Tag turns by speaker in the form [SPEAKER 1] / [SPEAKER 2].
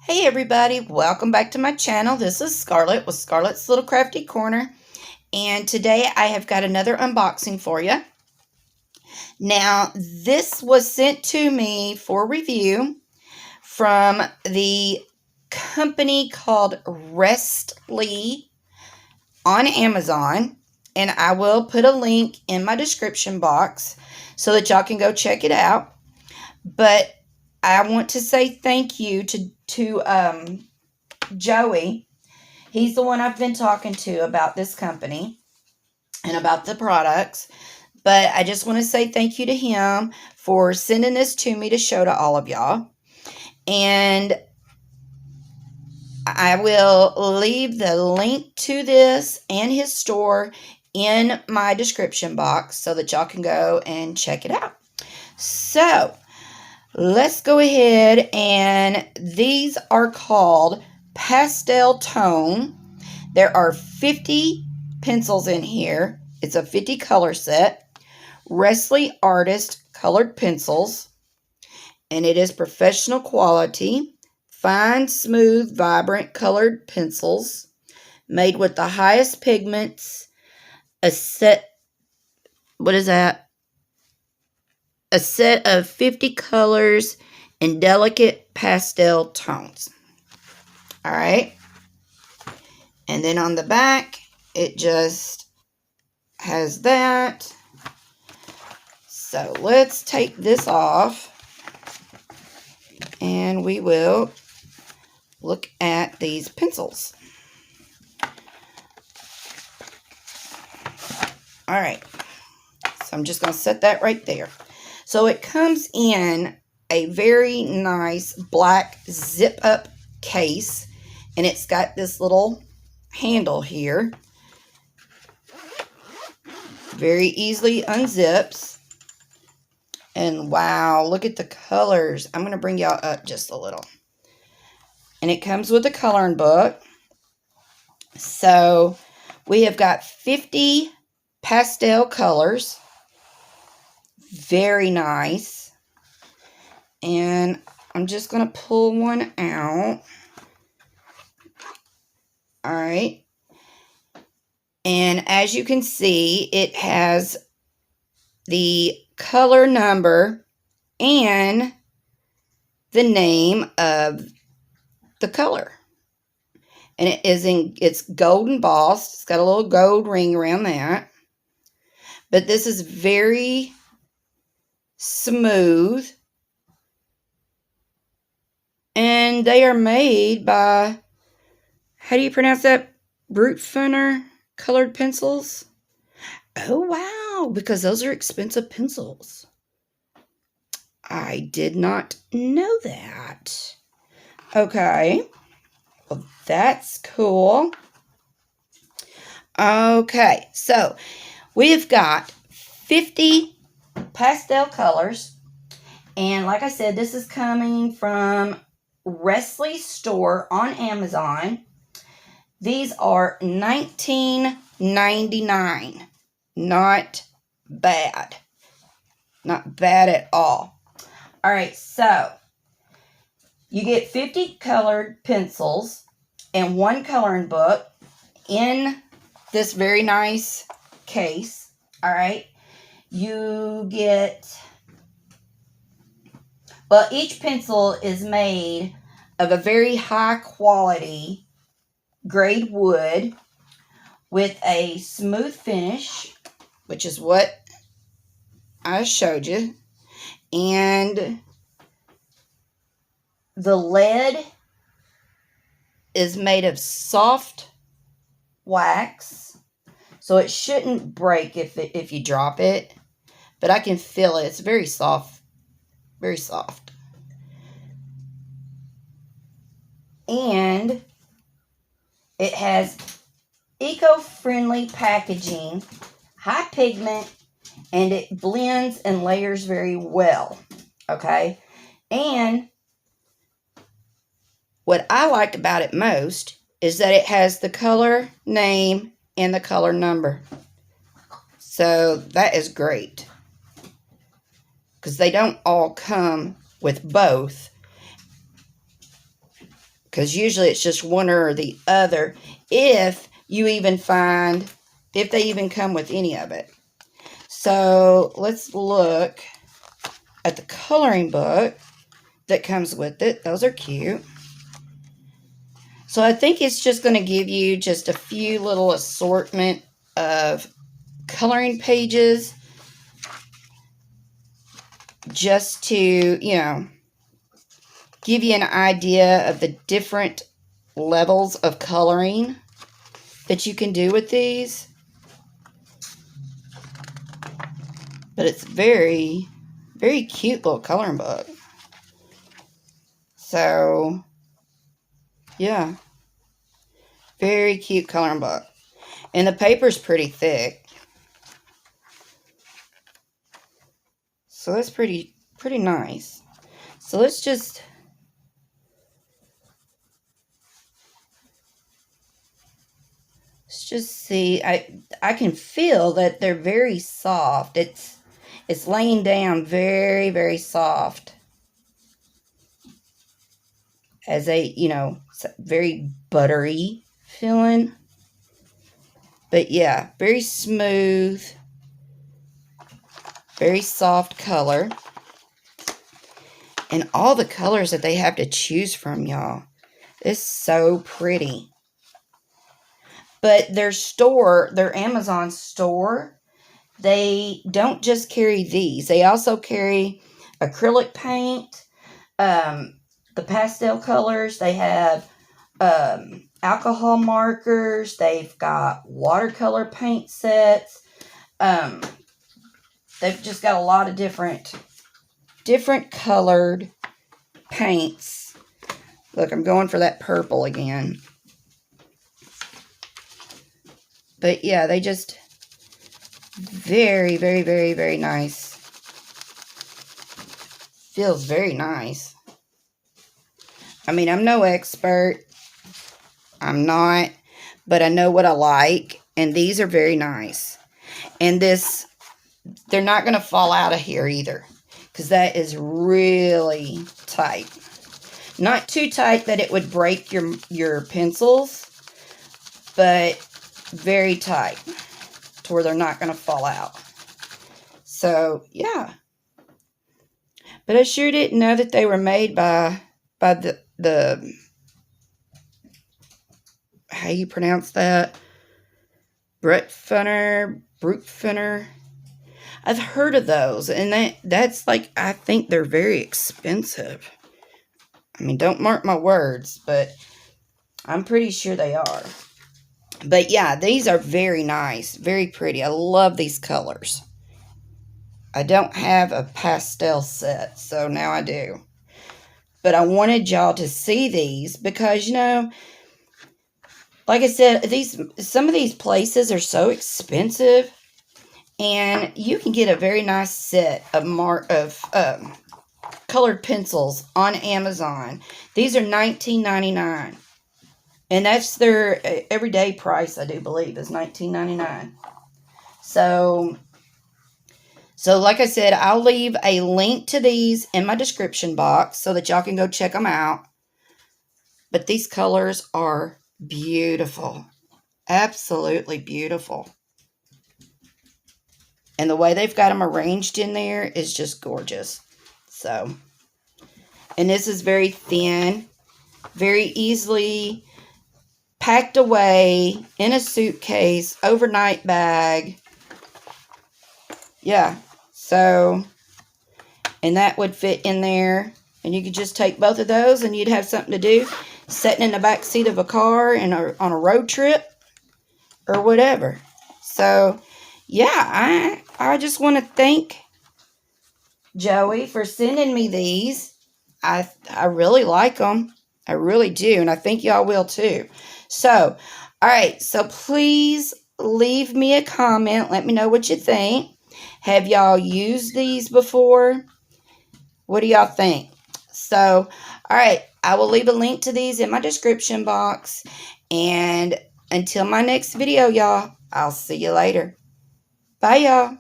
[SPEAKER 1] Hey everybody, welcome back to my channel. This is Scarlett with Scarlett's Little Crafty Corner, and today I have got another unboxing for you. Now, this was sent to me for review from the company called Crafty on Amazon, and I will put a link in my description box so that y'all can go check it out. But I want to say thank you to Joey. He's the one I've been talking to about this company and about the products. But I just want to say thank you to him for sending this to me to show to all of y'all. And I will leave the link to this and his store in my description box so that y'all can go and check it out. So, let's go ahead, and these are called Pastel Tone. There are 50 pencils in here. It's a 50 color set. Wrestly Artist colored pencils. And it is professional quality. Fine, smooth, vibrant colored pencils. Made with the highest pigments. A set of 50 colors in delicate pastel tones. Alright. And then on the back, it just has that. So let's take this off. And we will look at these pencils. Alright. So I'm just going to set that right there. So it comes in a very nice black zip-up case, and it's got this little handle here. Very easily unzips. And wow, look at the colors. I'm going to bring y'all up just a little. And it comes with a coloring book. So we have got 50 pastel colors. Very nice. And I'm just going to pull one out. Alright. And as you can see, it has the color number and the name of the color. And it's gold embossed. It's got a little gold ring around that. But this is very smooth, and they are made by, how do you pronounce that? Brutfunner colored pencils. Oh wow, because those are expensive pencils. I did not know that. Okay, well that's cool. Okay, so we've got 50 pastel colors, and like I said, this is coming from Wrestly store on Amazon. These are $19.99. Not bad. Not bad at all. Alright, so you get 50 colored pencils and one coloring book in this very nice case. Alright. You get, well, each pencil is made of a very high quality grade wood with a smooth finish, which is what I showed you. And the lead is made of soft wax, so it shouldn't break if you drop it. But I can feel it. It's very soft. Very soft. And it has eco-friendly packaging, high pigment, and it blends and layers very well. Okay? And what I like about it most is that it has the color name and the color number. So that is great, because they don't all come with both. because usually it's just one or the other, if you even find, if they even come with any of it. So let's look at the coloring book that comes with it. Those are cute. So I think it's just going to give you just a few little assortment of coloring pages just to, you know, give you an idea of the different levels of coloring that you can do with these. But it's very, very cute little coloring book. So, yeah. Very cute coloring book. And the paper's pretty thick. So that's pretty nice. So let's just see. I can feel that they're very soft. It's laying down very, very soft. As a, you know, very buttery feeling. But yeah, very smooth. Very soft color. And all the colors that they have to choose from, y'all. It's so pretty. But their store, their Amazon store, they don't just carry these. They also carry acrylic paint, the pastel colors. They have alcohol markers. They've got watercolor paint sets. They've just got a lot of different colored paints. Look, I'm going for that purple again. But yeah, they just very, very, very, very nice. Feels very nice. I mean, I'm no expert. I'm not. But I know what I like. And these are very nice. And this, they're not going to fall out of here either. Because that is really tight. Not too tight that it would break your pencils. But very tight. To where they're not going to fall out. So, yeah. But I sure didn't know that they were made by the how you pronounce that? Brutfunner. I've heard of those, and that's like, I think they're very expensive. I mean, don't mark my words, but I'm pretty sure they are. But yeah, these are very nice, very pretty. I love these colors. I don't have a pastel set, so now I do. But I wanted y'all to see these because, you know, like I said, some of these places are so expensive. And you can get a very nice set of colored pencils on Amazon. These are $19.99. And that's their everyday price, I do believe, is $19.99. So like I said, I'll leave a link to these in my description box so that y'all can go check them out. But these colors are beautiful. Absolutely beautiful. And the way they've got them arranged in there is just gorgeous. So, and this is very thin, very easily packed away in a suitcase, overnight bag. Yeah, so, and that would fit in there. And you could just take both of those and you'd have something to do. Sitting in the back seat of a car on a road trip or whatever. So, yeah, I just want to thank Joey for sending me these. I really like them. I really do. And I think y'all will too. So, all right. So, please leave me a comment. Let me know what you think. Have y'all used these before? What do y'all think? So, all right. I will leave a link to these in my description box. And until my next video, y'all, I'll see you later. Bye, y'all.